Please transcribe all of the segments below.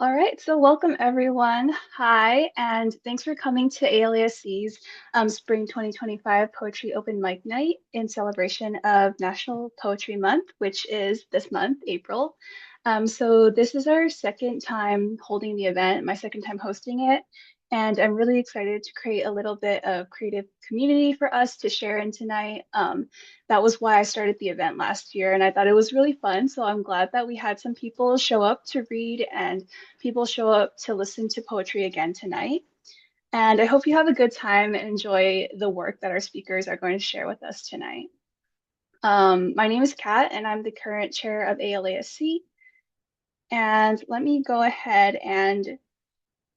All right, so welcome everyone. Hi, and thanks for coming to ALASC's Spring 2025 Poetry Open Mic Night in celebration of National Poetry Month, which is this month, April. So this is our second time holding the event, my second time hosting it, and I'm really excited to create a little bit of creative community for us to share in tonight. That was why I started the event last year, and I thought it was really fun. So I'm glad that we had some people show up to read and people show up to listen to poetry again tonight. And I hope you have a good time and enjoy the work that our speakers are going to share with us tonight. My name is Kat, and I'm the current chair of ALASC. And let me go ahead and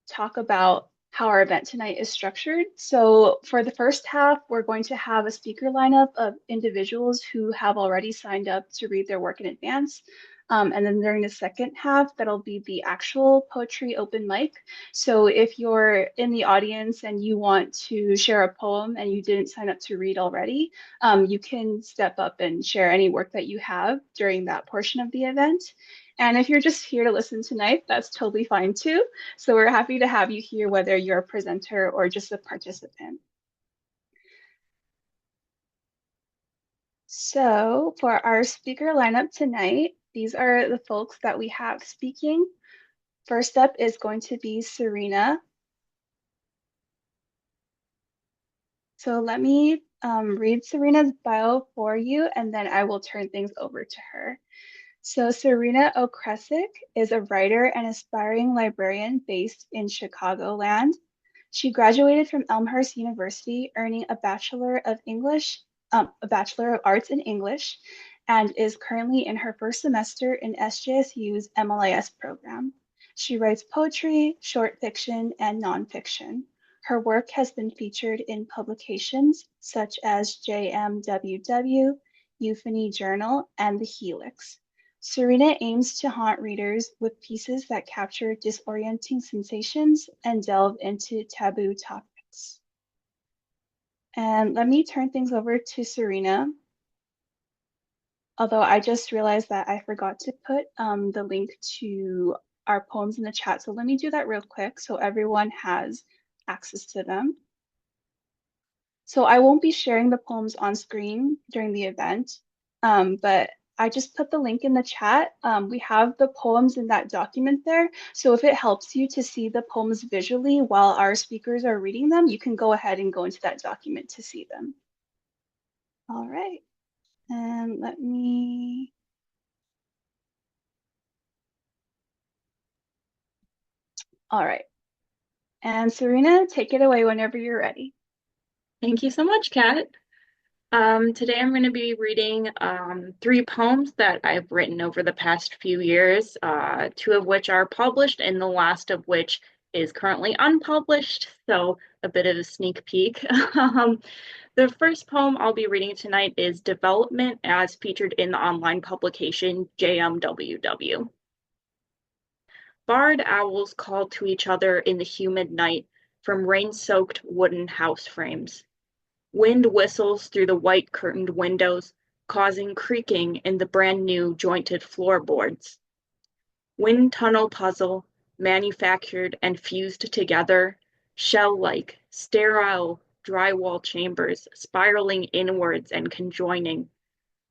talk about how our event tonight is structured. So for the first half, we're going to have a speaker lineup of individuals who have already signed up to read their work in advance. And then during the second half, that'll be the actual poetry open mic. So if you're in the audience and you want to share a poem and you didn't sign up to read already, you can step up and share any work that you have during that portion of the event. And if you're just here to listen tonight, that's totally fine too. So we're happy to have you here, whether you're a presenter or just a participant. So for our speaker lineup tonight, these are the folks that we have speaking. First up is going to be Sarina. So let me read Sarina's bio for you, and then I will turn things over to her. So Sarina Okrzesik is a writer and aspiring librarian based in Chicagoland. She graduated from Elmhurst University, earning a Bachelor of Arts in English, and is currently in her first semester in SJSU's MLIS program. She writes poetry, short fiction, and nonfiction. Her work has been featured in publications such as JMWW, Euphony Journal, and The Helix. Sarina aims to haunt readers with pieces that capture disorienting sensations and delve into taboo topics. And let me turn things over to Sarina. Although I just realized that I forgot to put the link to our poems in the chat. So let me do that real quick so everyone has access to them. So I won't be sharing the poems on screen during the event, but I just put the link in the chat. We have the poems in that document there. So if it helps you to see the poems visually while our speakers are reading them, you can go ahead and go into that document to see them. All right. And let me. All right. And Sarina, take it away whenever you're ready. Thank you so much, Kat. Today I'm going to be reading three poems that I've written over the past few years, two of which are published and the last of which is currently unpublished, so a bit of a sneak peek. The first poem I'll be reading tonight is Development as featured in the online publication JMWW. Barred owls call to each other in the humid night from rain-soaked wooden house frames. Wind whistles through the white curtained windows, causing creaking in the brand new jointed floorboards. Wind tunnel puzzle, manufactured and fused together, shell-like, sterile drywall chambers spiraling inwards and conjoining,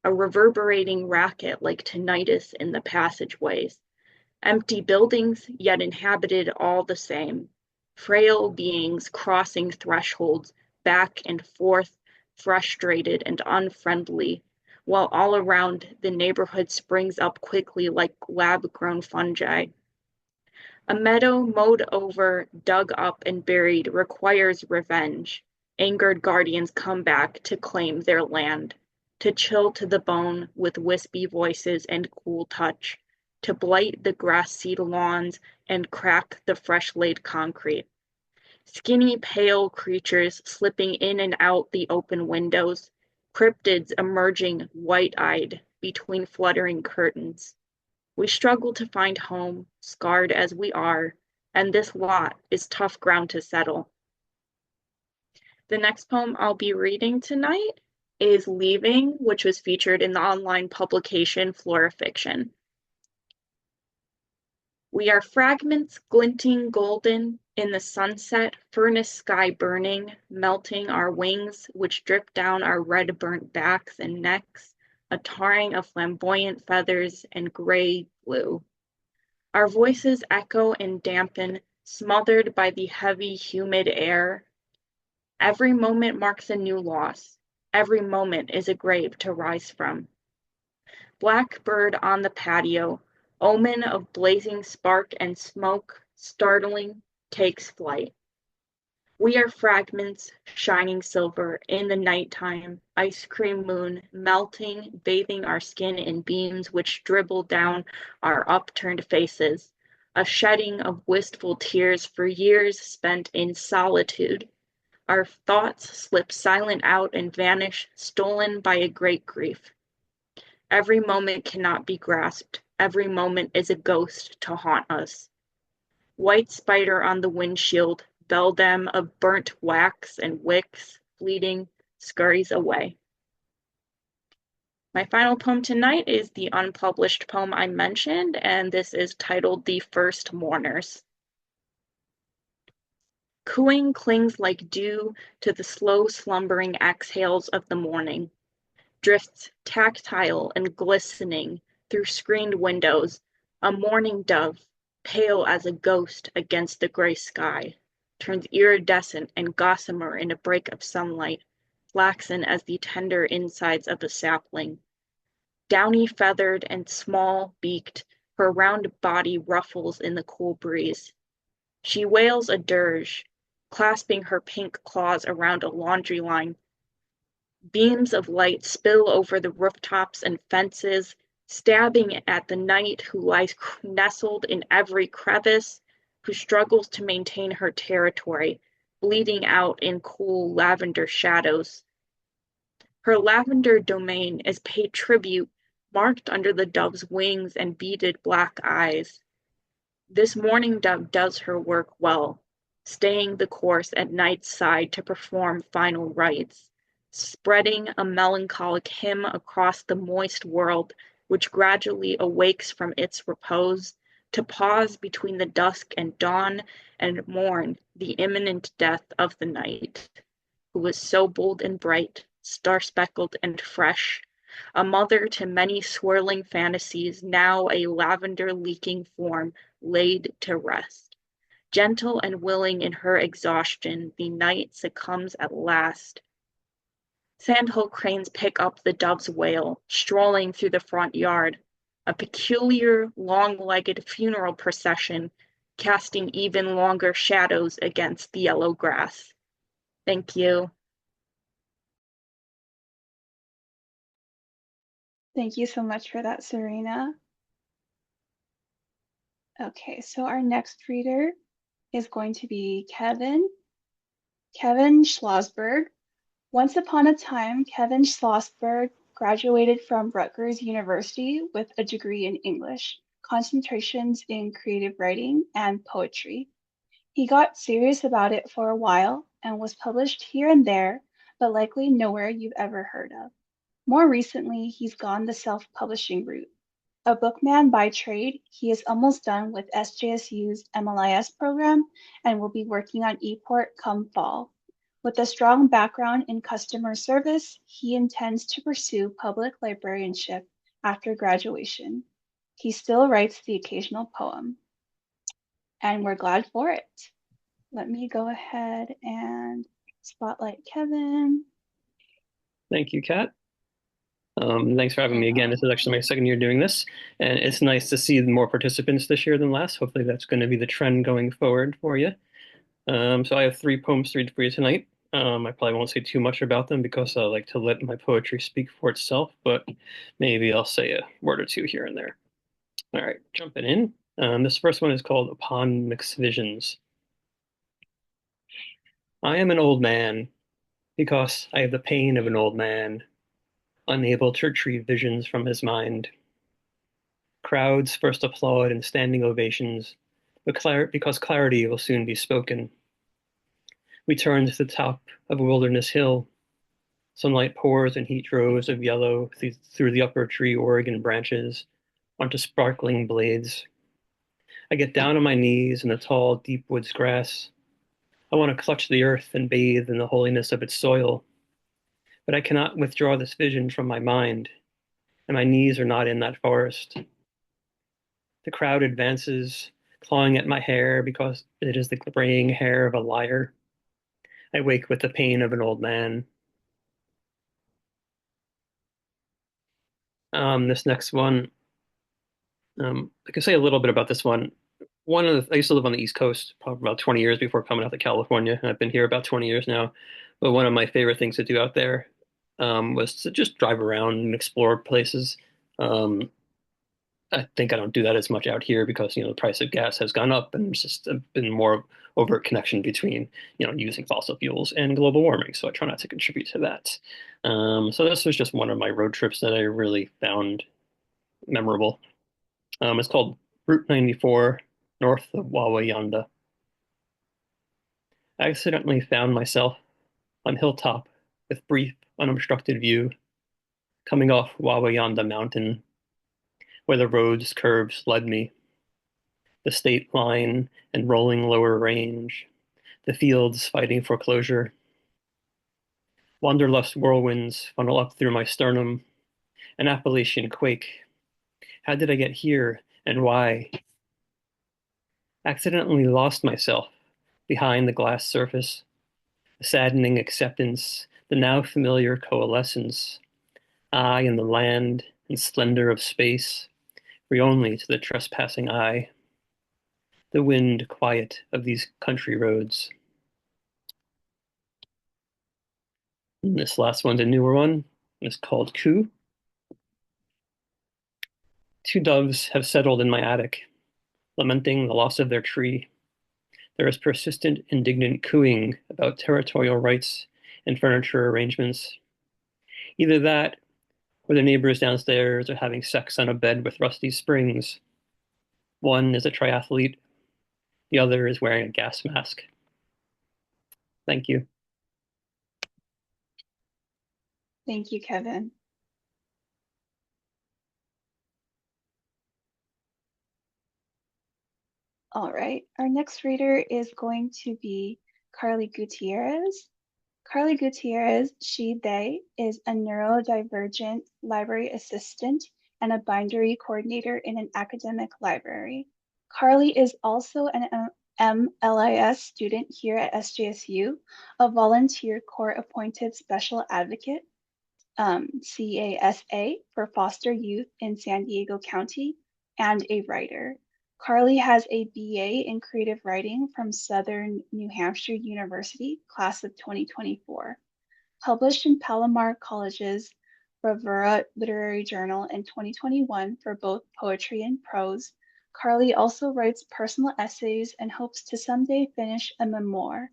a reverberating racket like tinnitus in the passageways. Empty buildings, yet inhabited all the same. Frail beings crossing thresholds, back and forth, frustrated and unfriendly, while all around the neighborhood springs up quickly like lab-grown fungi. A meadow mowed over, dug up, and buried requires revenge. Angered guardians come back to claim their land, to chill to the bone with wispy voices and cool touch, to blight the grass-seed lawns and crack the fresh-laid concrete. Skinny, pale creatures slipping in and out the open windows, cryptids emerging white-eyed between fluttering curtains. We struggle to find home, scarred as we are, and this lot is tough ground to settle. The next poem I'll be reading tonight is Leaving, which was featured in the online publication Flora Fiction. We are fragments glinting golden in the sunset, furnace sky burning, melting our wings, which drip down our red burnt backs and necks, a tarring of flamboyant feathers and gray blue. Our voices echo and dampen, smothered by the heavy, humid air. Every moment marks a new loss. Every moment is a grave to rise from. Blackbird on the patio, omen of blazing spark and smoke, startling, takes flight. We are fragments, shining silver, in the nighttime, ice cream moon, melting, bathing our skin in beams which dribble down our upturned faces, a shedding of wistful tears for years spent in solitude. Our thoughts slip silent out and vanish, stolen by a great grief. Every moment cannot be grasped. Every moment is a ghost to haunt us. White spider on the windshield, beldam of burnt wax and wicks, fleeting, scurries away. My final poem tonight is the unpublished poem I mentioned, and this is titled The First Mourners. Cooing clings like dew to the slow slumbering exhales of the morning. Drifts tactile and glistening through screened windows, a mourning dove, pale as a ghost against the gray sky, turns iridescent and gossamer in a break of sunlight, flaxen as the tender insides of a sapling. Downy feathered and small beaked, her round body ruffles in the cool breeze. She wails a dirge, clasping her pink claws around a laundry line. Beams of light spill over the rooftops and fences, stabbing at the night who lies nestled in every crevice, who struggles to maintain her territory, bleeding out in cool lavender shadows. Her lavender domain is paid tribute, marked under the dove's wings and beaded black eyes. This mourning dove does her work well, staying the course at night's side to perform final rites, spreading a melancholic hymn across the moist world, which gradually awakes from its repose, to pause between the dusk and dawn and mourn the imminent death of the night, who was so bold and bright, star-speckled and fresh, a mother to many swirling fantasies, now a lavender-leaking form laid to rest. Gentle and willing in her exhaustion, the night succumbs at last. Sandhill cranes pick up the dove's wail, strolling through the front yard, a peculiar, long-legged funeral procession, casting even longer shadows against the yellow grass. Thank you. Thank you so much for that, Sarina. Okay, so our next reader is going to be Kevin Shlosberg. Once upon a time, Kevin Shlosberg graduated from Rutgers University with a degree in English, concentrations in creative writing and poetry. He got serious about it for a while and was published here and there, but likely nowhere you've ever heard of. More recently, he's gone the self-publishing route. A bookman by trade, he is almost done with SJSU's MLIS program and will be working on ePort come fall. With a strong background in customer service, he intends to pursue public librarianship after graduation. He still writes the occasional poem, and we're glad for it. Let me go ahead and spotlight Kevin. Thank you, Kat. Thanks for having me again. This is actually my second year doing this, and it's nice to see more participants this year than last. Hopefully that's going to be the trend going forward for you. So I have 3 poems to read for you tonight. I probably won't say too much about them because I like to let my poetry speak for itself, but maybe I'll say a word or two here and there. All right, jumping in. This first one is called Upon Mixed Visions. I am an old man because I have the pain of an old man, unable to retrieve visions from his mind. Crowds first applaud in standing ovations, because clarity will soon be spoken. We turn to the top of a wilderness hill. Sunlight pours in heat droves of yellow through the upper tree Oregon branches onto sparkling blades. I get down on my knees in the tall, deep woods grass. I want to clutch the earth and bathe in the holiness of its soil, but I cannot withdraw this vision from my mind, and my knees are not in that forest. The crowd advances, clawing at my hair because it is the graying hair of a liar. I wake with the pain of an old man. This next one, I can say a little bit about this one. I used to live on the East Coast, probably about 20 years before coming out to California, and I've been here about 20 years now. But one of my favorite things to do out there was to just drive around and explore places. Um, I think I don't do that as much out here because, the price of gas has gone up and there's just been more overt connection between, using fossil fuels and global warming. So I try not to contribute to that. So this was just one of my road trips that I really found memorable. It's called Route 94 north of Wawayanda. I accidentally found myself on hilltop with brief, unobstructed view coming off Wawayanda Mountain where the road's curves led me, the state line and rolling lower range, the fields fighting foreclosure. Wanderlust whirlwinds funnel up through my sternum, an Appalachian quake. How did I get here and why? Accidentally lost myself behind the glass surface, the saddening acceptance, the now familiar coalescence, I and the land and splendor of space, free only to the trespassing eye. The wind quiet of these country roads. And this last one's a newer one. It's called Coo. Two doves have settled in my attic, lamenting the loss of their tree. There is persistent, indignant cooing about territorial rights and furniture arrangements. Either that, or the neighbors downstairs are having sex on a bed with rusty springs. One is a triathlete, the other is wearing a gas mask. Thank you. Thank you, Kevin. All right, our next reader is going to be Carly Gutierrez. Carly Gutierrez, she, they, is a neurodivergent library assistant and a bindery coordinator in an academic library. Carly is also an MLIS student here at SJSU, a volunteer court-appointed special advocate, CASA, for foster youth in San Diego County, and a writer. Carly has a BA in creative writing from Southern New Hampshire University, class of 2024. Published in Palomar College's Bravura Literary Journal in 2021 for both poetry and prose, Carly also writes personal essays and hopes to someday finish a memoir.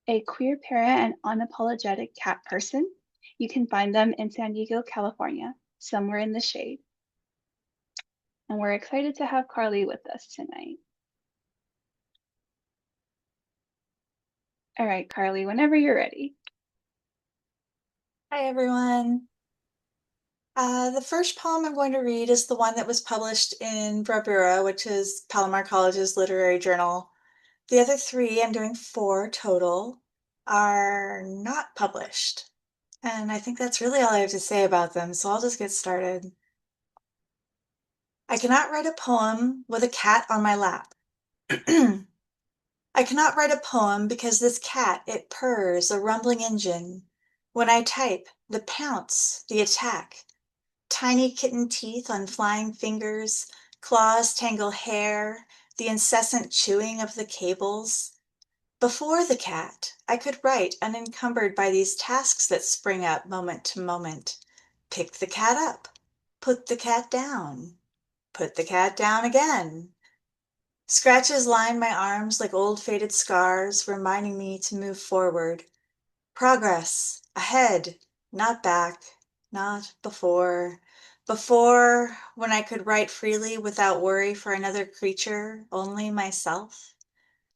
A queer parent and unapologetic cat person, you can find them in San Diego, California, somewhere in the shade. And we're excited to have Carly with us tonight. All right, Carly, whenever you're ready. Hi, everyone. The first poem I'm going to read is the one that was published in Bravura, which is Palomar College's literary journal. The other three, I'm doing 4 total, are not published. And I think that's really all I have to say about them, so I'll just get started. I cannot write a poem with a cat on my lap. I cannot write a poem because this cat, it purrs, a rumbling engine. When I type, the pounce, the attack. Tiny kitten teeth on flying fingers, claws tangle hair, the incessant chewing of the cables. Before the cat, I could write unencumbered by these tasks that spring up moment to moment. Pick the cat up, put the cat down, put the cat down again. Scratches line my arms like old faded scars, reminding me to move forward. Progress, ahead, not back, not before. Before, when I could write freely without worry for another creature, only myself.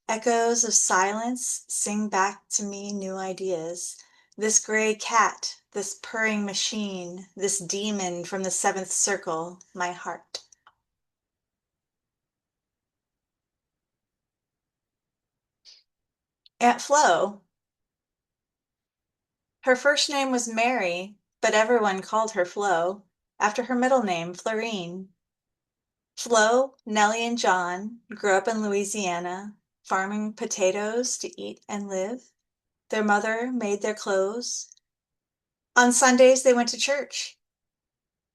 Echoes of silence sing back to me new ideas. This gray cat, this purring machine, this demon from the 7th circle, my heart. Aunt Flo. Her first name was Mary, but everyone called her Flo, after her middle name, Florine. Flo, Nellie, and John grew up in Louisiana, farming potatoes to eat and live. Their mother made their clothes. On Sundays, they went to church.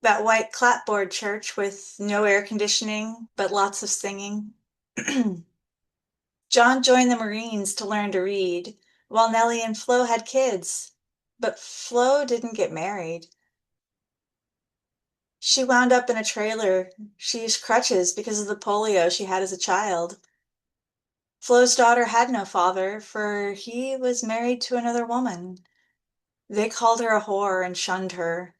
That white clapboard church with no air conditioning, but lots of singing. John joined the Marines to learn to read, while Nellie and Flo had kids. But Flo didn't get married. She wound up in a trailer. She used crutches because of the polio she had as a child. Flo's daughter had no father, for he was married to another woman. They called her a whore and shunned her.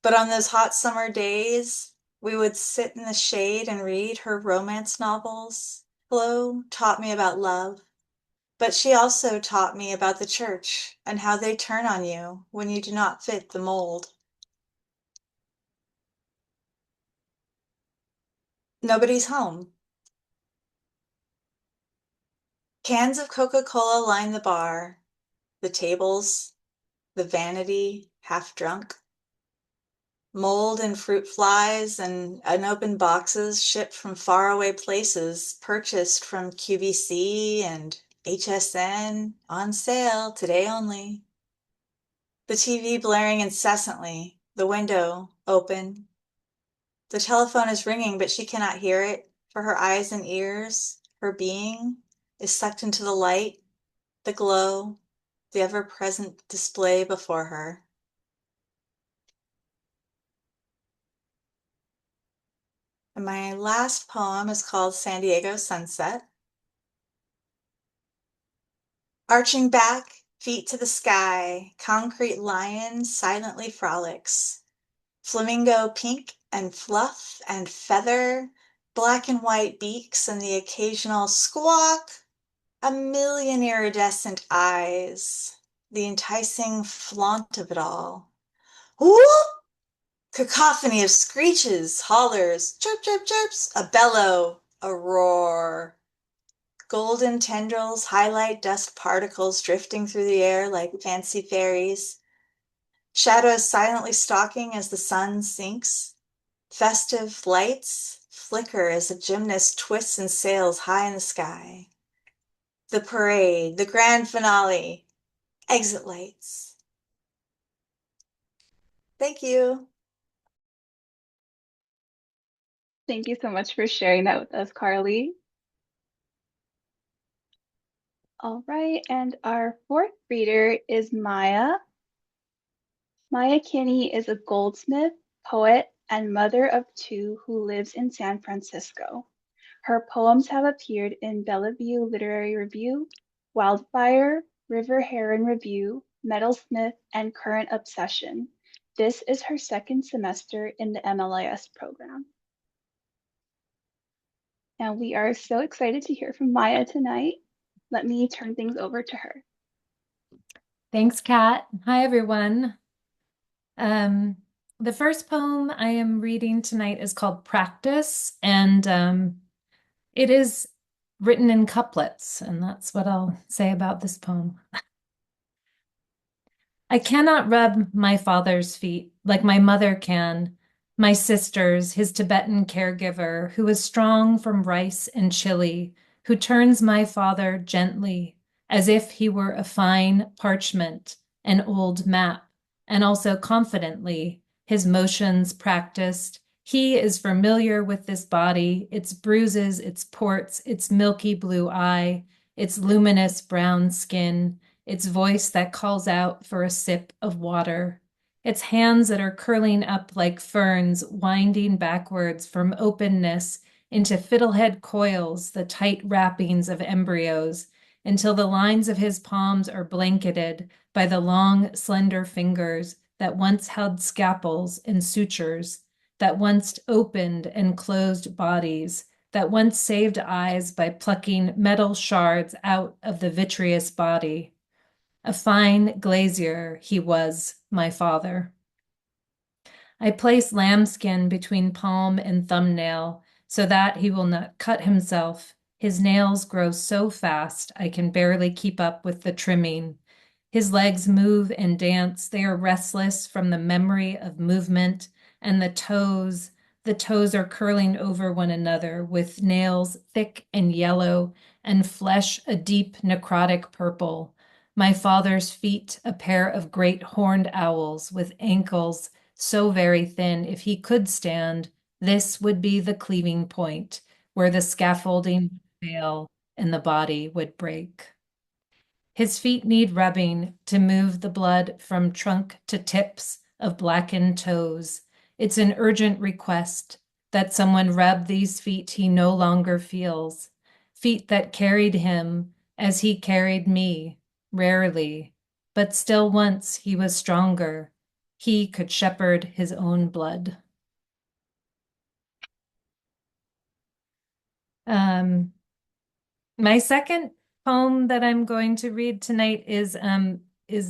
But on those hot summer days, we would sit in the shade and read her romance novels. Flo taught me about love, but she also taught me about the church and how they turn on you when you do not fit the mold. Nobody's home. Cans of Coca-Cola line the bar, the tables, the vanity, half drunk. Mold and fruit flies and unopened boxes shipped from faraway places, purchased from QVC and HSN, on sale, today only. The TV blaring incessantly, the window open. The telephone is ringing, but she cannot hear it, for her eyes and ears, her being, is sucked into the light, the glow, the ever-present display before her. And my last poem is called San Diego Sunset. Arching back, feet to the sky, concrete lion silently frolics. Flamingo pink and fluff and feather, black and white beaks and the occasional squawk, a million iridescent eyes, the enticing flaunt of it all. Whoop! Cacophony of screeches, hollers, chirp, chirp, chirps, a bellow, a roar. Golden tendrils highlight dust particles drifting through the air like fancy fairies. Shadows silently stalking as the sun sinks. Festive lights flicker as a gymnast twists and sails high in the sky. The parade, the grand finale, exit lights. Thank you. Thank you so much for sharing that with us, Carly. All right, and our fourth reader is Maya. Maya Kini is a goldsmith, poet, and mother of two who lives in San Francisco. Her poems have appeared in Bellevue Literary Review, Wildfire, River Heron Review, Metalsmith, and Current Obsession. This is her second semester in the MLIS program. And we are so excited to hear from Maya tonight. Let me turn things over to her. Thanks, Kat. Hi, everyone. The first poem I am reading tonight is called Practice, and it is written in couplets, and that's what I'll say about this poem. I cannot rub my father's feet like my mother can, my sister's, his Tibetan caregiver, who is strong from rice and chili, who turns my father gently, as if he were a fine parchment, an old map, and also confidently, his motions practiced. He is familiar with this body, its bruises, its ports, its milky blue eye, its luminous brown skin, its voice that calls out for a sip of water, its hands that are curling up like ferns, winding backwards from openness into fiddlehead coils, the tight wrappings of embryos, until the lines of his palms are blanketed by the long, slender fingers that once held scalpels and sutures, that once opened and closed bodies, that once saved eyes by plucking metal shards out of the vitreous body. A fine glazier he was, my father. I place lambskin between palm and thumbnail so that he will not cut himself, His nails grow so fast I can barely keep up with the trimming. His legs move and dance. They are restless from the memory of movement, and the toes are curling over one another with nails thick and yellow and flesh a deep necrotic purple. My father's feet, a pair of great horned owls with ankles so very thin, if he could stand, this would be the cleaving point where the scaffolding would fail and the body would break. His feet need rubbing to move the blood from trunk to tips of blackened toes. It's an urgent request that someone rub these feet he no longer feels, feet that carried him as he carried me, rarely, but still once he was stronger. He could shepherd his own blood. My second poem that I'm going to read tonight is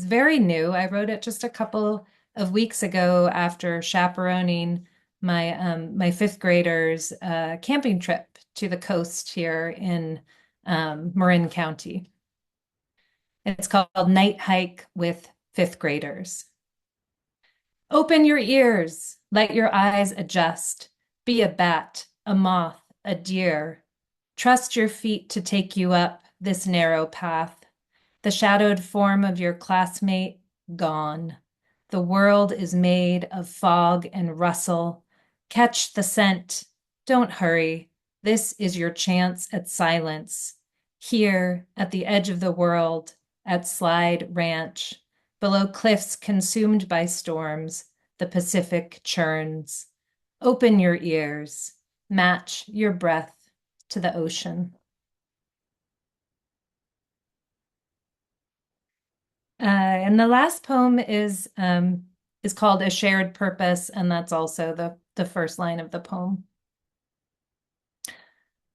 very new. I wrote it just a couple of weeks ago after chaperoning my fifth graders camping trip to the coast here in Marin County. It's called Night Hike with Fifth Graders. Open your ears, let your eyes adjust. Be a bat, a moth, a deer. Trust your feet to take you up this narrow path. The shadowed form of your classmate, gone. The world is made of fog and rustle. Catch the scent. Don't hurry. This is your chance at silence. Here, at the edge of the world, at Slide Ranch, below cliffs consumed by storms, the Pacific churns. Open your ears. Match your breath to the ocean. And the last poem is called A Shared Purpose, and that's also the first line of the poem.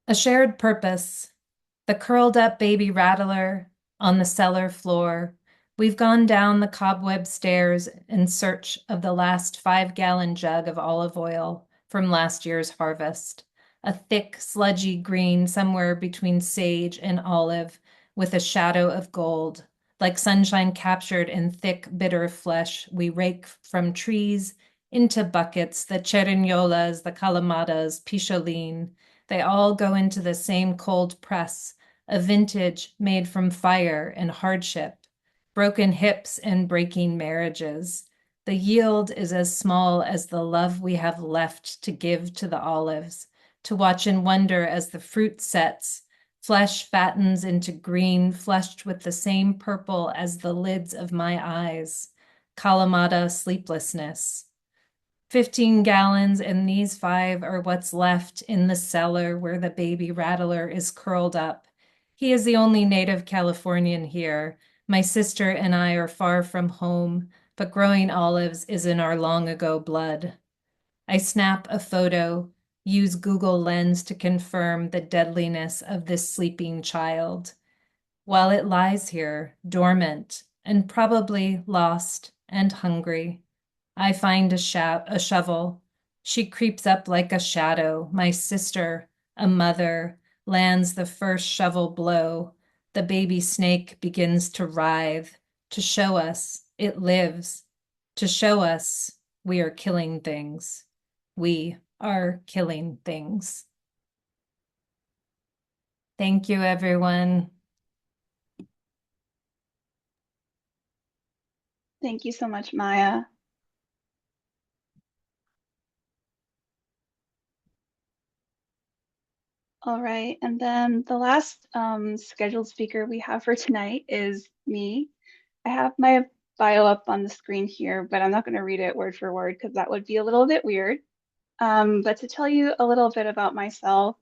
A shared purpose, the curled up baby rattler on the cellar floor. We've gone down the cobweb stairs in search of the last 5-gallon jug of olive oil from last year's harvest. A thick, sludgy green somewhere between sage and olive with a shadow of gold. Like sunshine captured in thick, bitter flesh, we rake from trees into buckets, the cherignolas, the calamatas, picholine. They all go into the same cold press, a vintage made from fire and hardship, broken hips and breaking marriages. The yield is as small as the love we have left to give to the olives, to watch in wonder as the fruit sets, flesh fattens into green, flushed with the same purple as the lids of my eyes. Kalamata sleeplessness. 15 gallons, and these 5 are what's left in the cellar where the baby rattler is curled up. He is the only native Californian here. My sister and I are far from home, but growing olives is in our long ago blood. I snap a photo, use Google Lens to confirm the deadliness of this sleeping child. While it lies here, dormant, and probably lost and hungry, I find a shovel. She creeps up like a shadow. My sister, a mother, lands the first shovel blow. The baby snake begins to writhe, to show us it lives, to show us we are killing things. We are killing things. Thank you, everyone. Thank you so much, Maya. All right, and then the last scheduled speaker we have for tonight is me. I have my bio up on the screen here, but I'm not going to read it word for word because that would be a little bit weird. But to tell you a little bit about myself,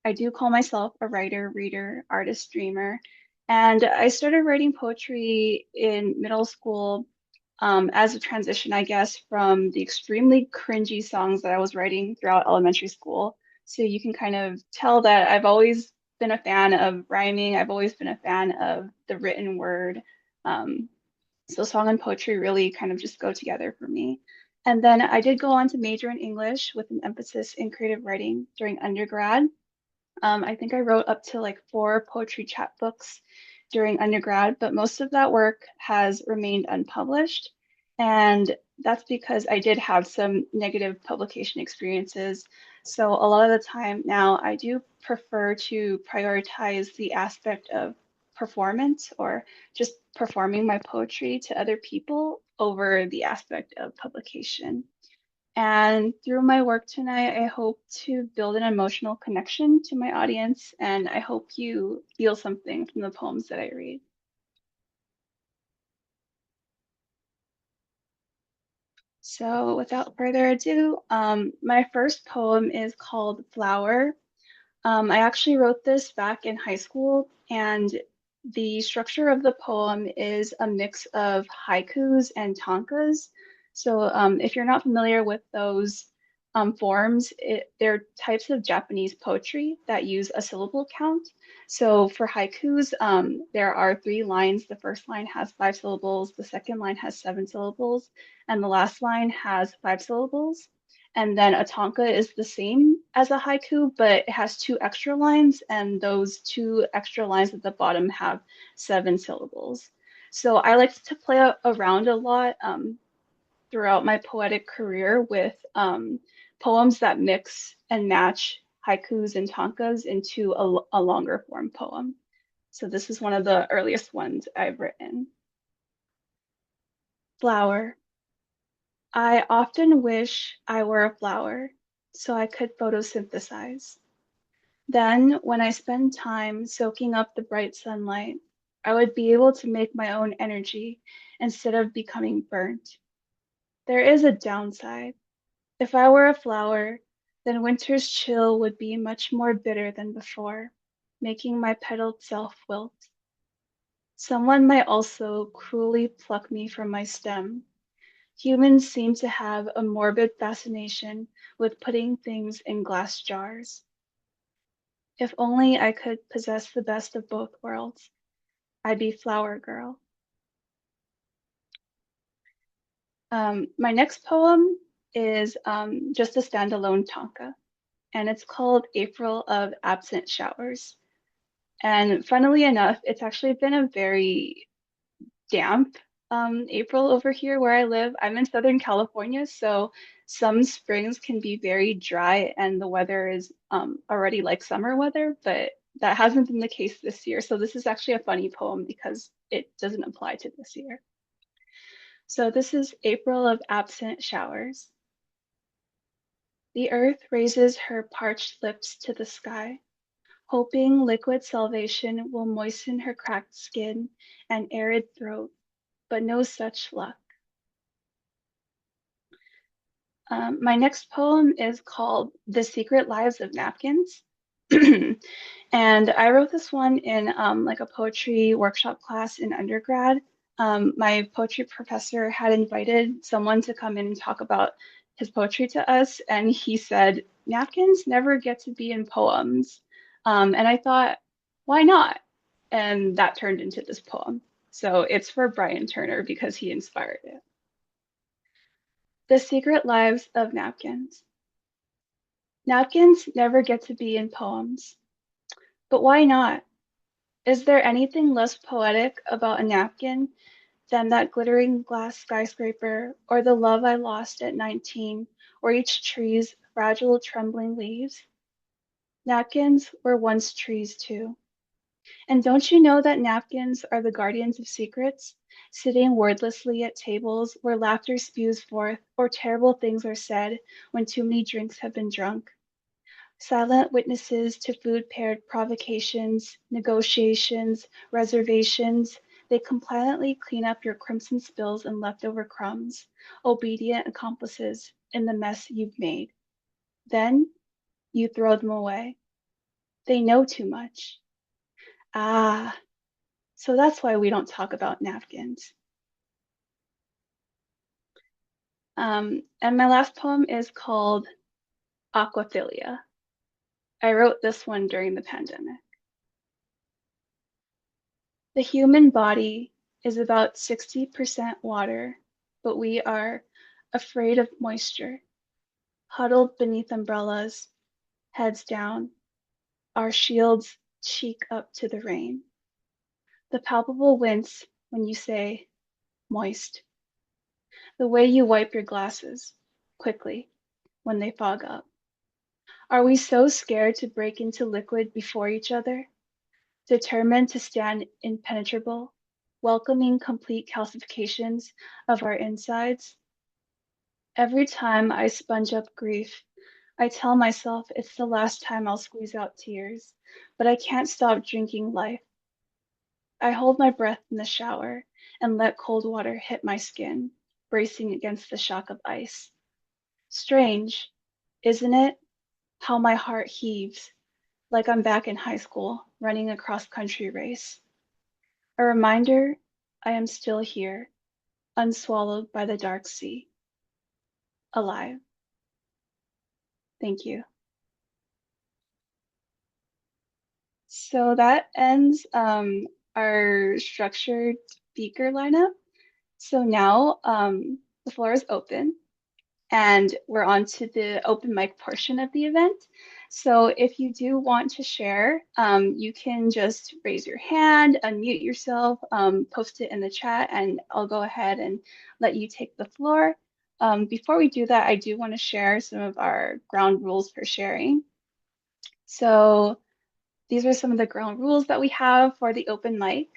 I do call myself a writer, reader, artist, dreamer, and I started writing poetry in middle school as a transition, I guess, from the extremely cringy songs that I was writing throughout elementary school. So you can kind of tell that I've always been a fan of rhyming. I've always been a fan of the written word. So song and poetry really kind of just go together for me. And then I did go on to major in English with an emphasis in creative writing during undergrad. I think I wrote up to like 4 poetry chapbooks during undergrad, but most of that work has remained unpublished. And that's because I did have some negative publication experiences. So a lot of the time now I do prefer to prioritize the aspect of performance or just performing my poetry to other people over the aspect of publication. And through my work tonight, I hope to build an emotional connection to my audience, and I hope you feel something from the poems that I read. So without further ado, my first poem is called Flower. I actually wrote this back in high school, and the structure of the poem is a mix of haikus and tankas. So if you're not familiar with those forms, they're types of Japanese poetry that use a syllable count. So for haikus, there are 3 lines. The first line has 5 syllables, the second line has 7 syllables, and the last line has 5 syllables. And then a tanka is the same as a haiku, but it has 2 extra lines, and those 2 extra lines at the bottom have 7 syllables. So I like to play around a lot throughout my poetic career with poems that mix and match haikus and tankas into a longer form poem. So this is one of the earliest ones I've written. Flower. I often wish I were a flower so I could photosynthesize. Then, when I spend time soaking up the bright sunlight, I would be able to make my own energy instead of becoming burnt. There is a downside. If I were a flower, then winter's chill would be much more bitter than before, making my petaled self wilt. Someone might also cruelly pluck me from my stem. Humans seem to have a morbid fascination with putting things in glass jars. If only I could possess the best of both worlds, I'd be flower girl. My next poem is just a standalone tanka, and it's called April of Absent Showers. And funnily enough, it's actually been a very damp April over here where I live. I'm in Southern California, so some springs can be very dry and the weather is already like summer weather, but that hasn't been the case this year. So this is actually a funny poem because it doesn't apply to this year. So this is April of Absent Showers. The earth raises her parched lips to the sky, hoping liquid salvation will moisten her cracked skin and arid throat, but no such luck. My next poem is called The Secret Lives of Napkins. And I wrote this one in like a poetry workshop class in undergrad. My poetry professor had invited someone to come in and talk about his poetry to us, and he said, napkins never get to be in poems. And I thought, why not? And that turned into this poem. So it's for Brian Turner because he inspired it. The Secret Lives of Napkins. Napkins never get to be in poems. But why not? Is there anything less poetic about a napkin than that glittering glass skyscraper, or the love I lost at 19, or each tree's fragile, trembling leaves? Napkins were once trees too. And don't you know that napkins are the guardians of secrets, sitting wordlessly at tables where laughter spews forth or terrible things are said when too many drinks have been drunk? Silent witnesses to food-paired provocations, negotiations, reservations, they compliantly clean up your crimson spills and leftover crumbs, obedient accomplices in the mess you've made. Then you throw them away. They know too much. Ah, so that's why we don't talk about napkins. And my last poem is called Aquaphilia. I wrote this one during the pandemic. The human body is about 60% water, but we are afraid of moisture, huddled beneath umbrellas, heads down. Our shields cheek up to the rain. The palpable wince when you say moist. The way you wipe your glasses quickly when they fog up. Are we so scared to break into liquid before each other? Determined to stand impenetrable, welcoming complete calcifications of our insides? Every time I sponge up grief, I tell myself it's the last time I'll squeeze out tears, but I can't stop drinking life. I hold my breath in the shower and let cold water hit my skin, bracing against the shock of ice. Strange, isn't it, how my heart heaves like I'm back in high school running a cross-country race. A reminder I am still here, unswallowed by the dark sea, alive. Thank you. So that ends our structured speaker lineup. So now the floor is open and we're on to the open mic portion of the event. So if you do want to share, you can just raise your hand, unmute yourself, post it in the chat, and I'll go ahead and let you take the floor. Before we do that, I do want to share some of our ground rules for sharing. So these are some of the ground rules that we have for the open mic.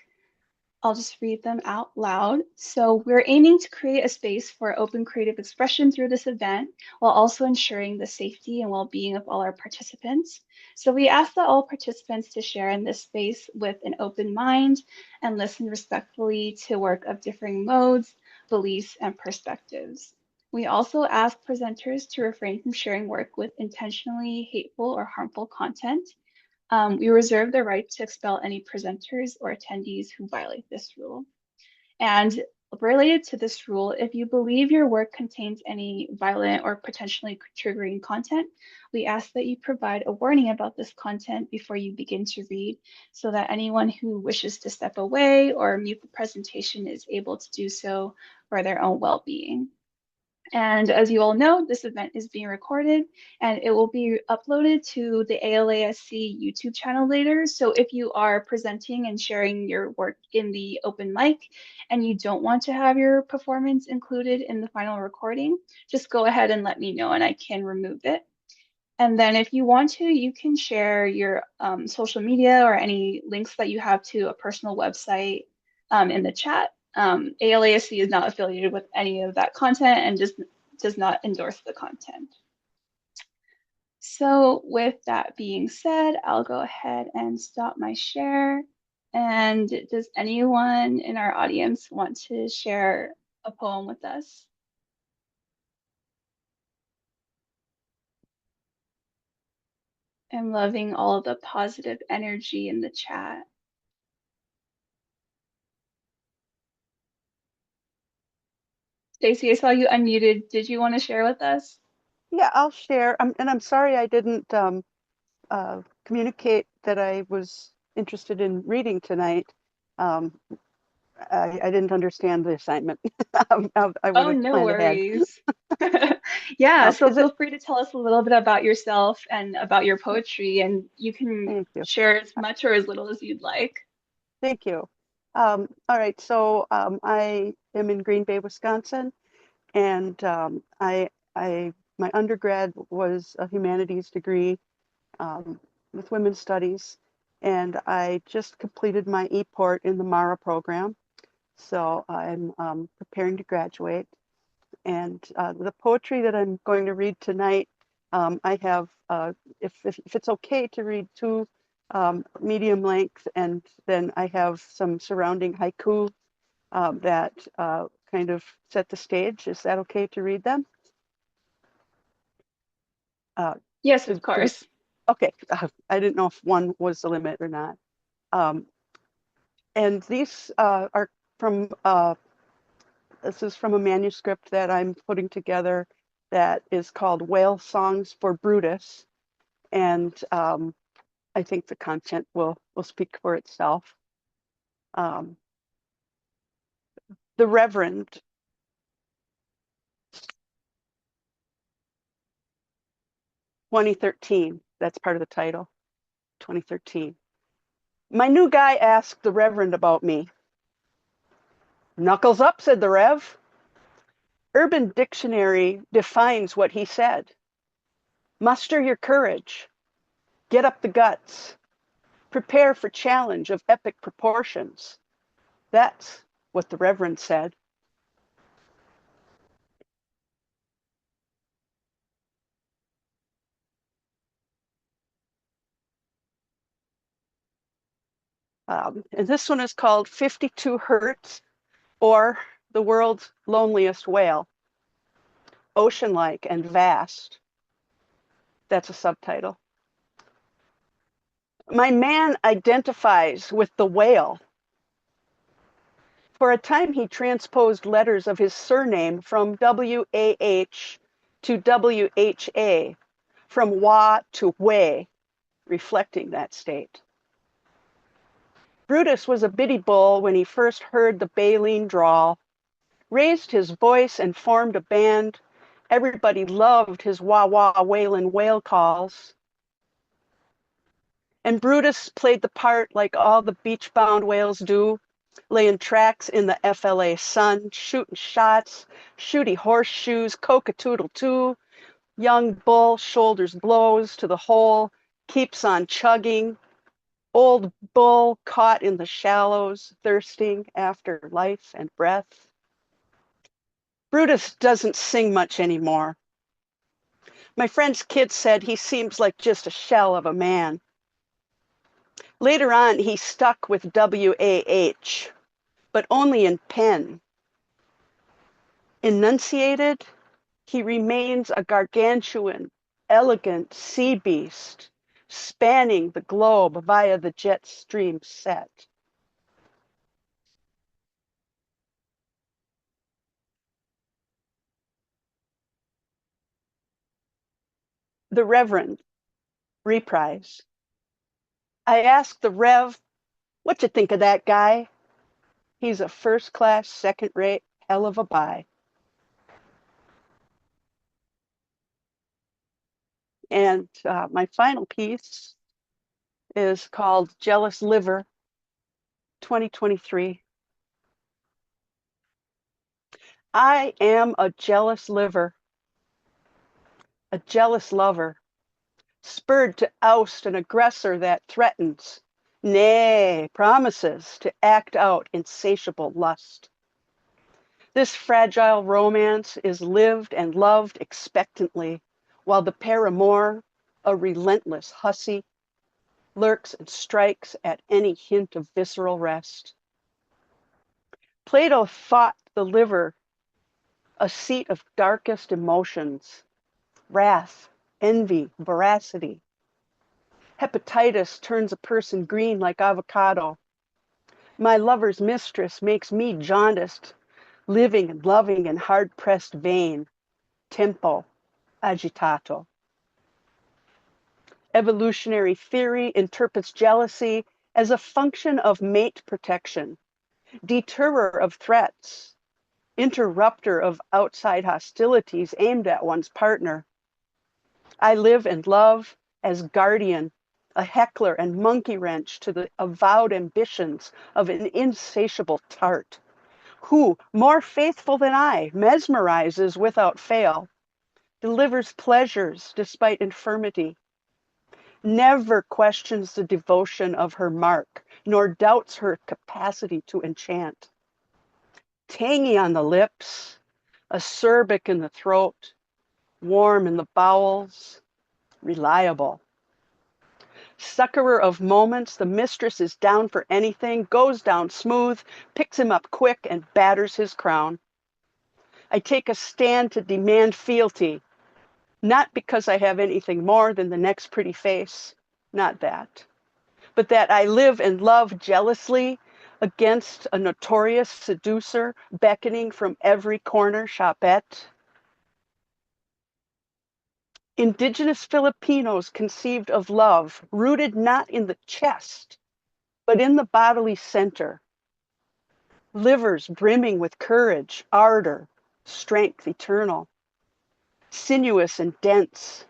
I'll just read them out loud. So we're aiming to create a space for open creative expression through this event, while also ensuring the safety and well-being of all our participants. So we ask that all participants to share in this space with an open mind and listen respectfully to work of differing modes, beliefs, and perspectives. We also ask presenters to refrain from sharing work with intentionally hateful or harmful content. We reserve the right to expel any presenters or attendees who violate this rule. And related to this rule, if you believe your work contains any violent or potentially triggering content, we ask that you provide a warning about this content before you begin to read so that anyone who wishes to step away or mute the presentation is able to do so for their own well-being. And as you all know, this event is being recorded and it will be uploaded to the ALASC YouTube channel later. So if you are presenting and sharing your work in the open mic and you don't want to have your performance included in the final recording, just go ahead and let me know and I can remove it. And then if you want to, you can share your social media or any links that you have to a personal website in the chat. ALASC is not affiliated with any of that content and just does not endorse the content. So with that being said, I'll go ahead and stop my share. And does anyone in our audience want to share a poem with us? I'm loving all the positive energy in the chat. Stacy, I saw you unmuted. Did you want to share with us? Yeah, I'll share. And I'm sorry I didn't communicate that I was interested in reading tonight. I didn't understand the assignment. I would Oh, have no planned ahead. worries. Yeah, so Is it? feel free to tell us a little bit about yourself and about your poetry, and you can Thank you. share as much or as little as you'd like. Thank you. All right, so I am in Green Bay, Wisconsin, and my undergrad was a humanities degree with women's studies, and I just completed my E-Port in the MARA program. So I'm preparing to graduate. And the poetry that I'm going to read tonight, I have, if it's okay to read two medium length, and then I have some surrounding haiku that kind of set the stage. Is that okay to read them? Yes, of course. Okay, I didn't know if one was the limit or not. And these are from, this is from a manuscript that I'm putting together that is called Whale Songs for Brutus. And I think the content will speak for itself. The Reverend. (2013), that's part of the title. 2013. My new guy asked the Reverend about me. Knuckles up, said the Rev. Urban Dictionary defines what he said. Muster your courage. Get up the guts. Prepare for challenge of epic proportions. That's what the Reverend said. And this one is called 52 Hertz, or The World's Loneliest Whale. Ocean-like and vast. That's a subtitle. My man identifies with the whale. For a time, he transposed letters of his surname from W-A-H to W-H-A, from wa to way, reflecting that state. Brutus was a bitty bull when he first heard the baleen drawl, raised his voice and formed a band. Everybody loved his wah-wah wailin' whale calls. And Brutus played the part like all the beach-bound whales do, laying tracks in the FLA sun, shooting shots, shooty horseshoes, cock-a-toodle-too. Young bull shoulders blows to the hole, keeps on chugging. Old bull caught in the shallows, thirsting after life and breath. Brutus doesn't sing much anymore. My friend's kid said he seems like just a shell of a man. Later on, he stuck with W-A-H, but only in pen. Enunciated, he remains a gargantuan, elegant sea beast, spanning the globe via the jet stream set. The Reverend, reprise. I asked the Rev, what you think of that guy? He's a first-class, second-rate, hell of a buy. And my final piece is called Jealous Liver, 2023. I am a jealous liver, a jealous lover, spurred to oust an aggressor that threatens, nay, promises to act out insatiable lust. This fragile romance is lived and loved expectantly, while the paramour, a relentless hussy, lurks and strikes at any hint of visceral rest. Plato thought the liver a seat of darkest emotions, wrath, envy, voracity. Hepatitis turns a person green like avocado. My lover's mistress makes me jaundiced, living and loving in hard-pressed vein, tempo, agitato. Evolutionary theory interprets jealousy as a function of mate protection, deterrer of threats, interrupter of outside hostilities aimed at one's partner. I live and love as guardian, a heckler and monkey wrench to the avowed ambitions of an insatiable tart, who, more faithful than I, mesmerizes without fail, delivers pleasures despite infirmity, never questions the devotion of her mark, nor doubts her capacity to enchant. Tangy on the lips, acerbic in the throat, warm in the bowels, reliable. Succorer of moments, the mistress is down for anything, goes down smooth, picks him up quick, and batters his crown. I take a stand to demand fealty, not because I have anything more than the next pretty face, not that, but that I live and love jealously against a notorious seducer beckoning from every corner shopette. Indigenous Filipinos conceived of love rooted not in the chest, but in the bodily center. Livers brimming with courage, ardor, strength eternal, sinuous and dense.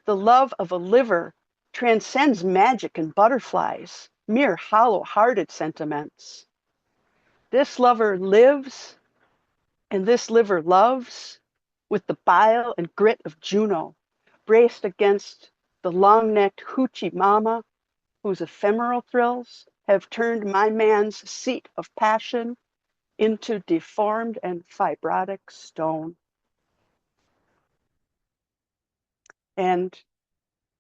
The love of a liver transcends magic and butterflies, mere hollow-hearted sentiments. This lover lives, and this liver loves, with the bile and grit of Juno, braced against the long-necked hoochie mama, whose ephemeral thrills have turned my man's seat of passion into deformed and fibrotic stone. And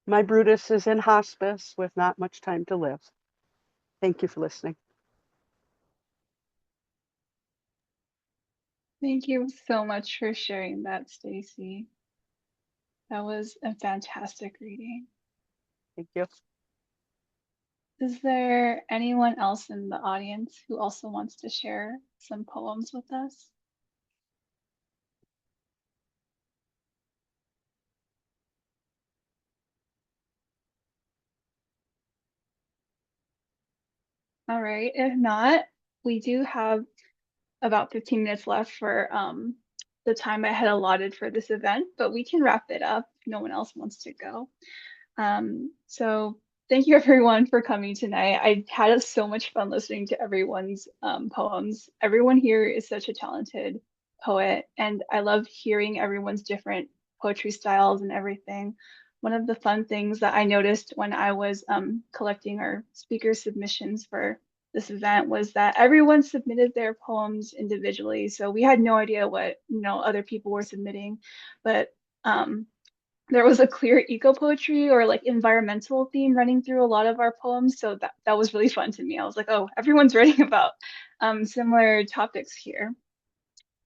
my Brutus is in hospice with not much time to live. Thank you for listening. Thank you so much for sharing that, Stacy. That was a fantastic reading. Thank you. Is there anyone else in the audience who also wants to share some poems with us? All right, if not, we do have about 15 minutes left for the time I had allotted for this event, but we can wrap it up if no one else wants to go. So thank you everyone for coming tonight. I had so much fun listening to everyone's poems. Everyone here is such a talented poet, and I love hearing everyone's different poetry styles and everything. One of the fun things that I noticed when I was collecting our speaker submissions for this event was that everyone submitted their poems individually. So we had no idea what, other people were submitting, but there was a clear eco poetry or like environmental theme running through a lot of our poems. So that was really fun to me. I was like, oh, everyone's writing about similar topics here.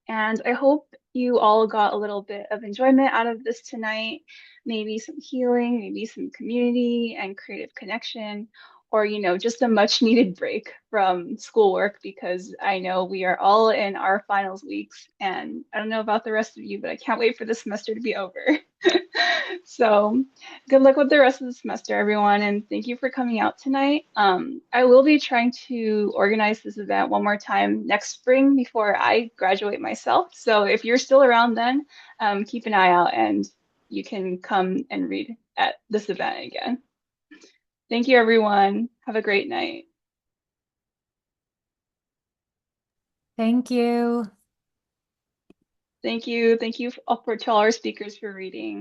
And I hope you all got a little bit of enjoyment out of this tonight, maybe some healing, maybe some community and creative connection, or, just a much needed break from schoolwork, because I know we are all in our finals weeks, and I don't know about the rest of you, but I can't wait for the semester to be over. So good luck with the rest of the semester, everyone, and thank you for coming out tonight. I will be trying to organize this event one more time next spring before I graduate myself. So if you're still around then, keep an eye out and you can come and read at this event again. Thank you, everyone. Have a great night. Thank you. Thank you. Thank you to all our speakers for reading.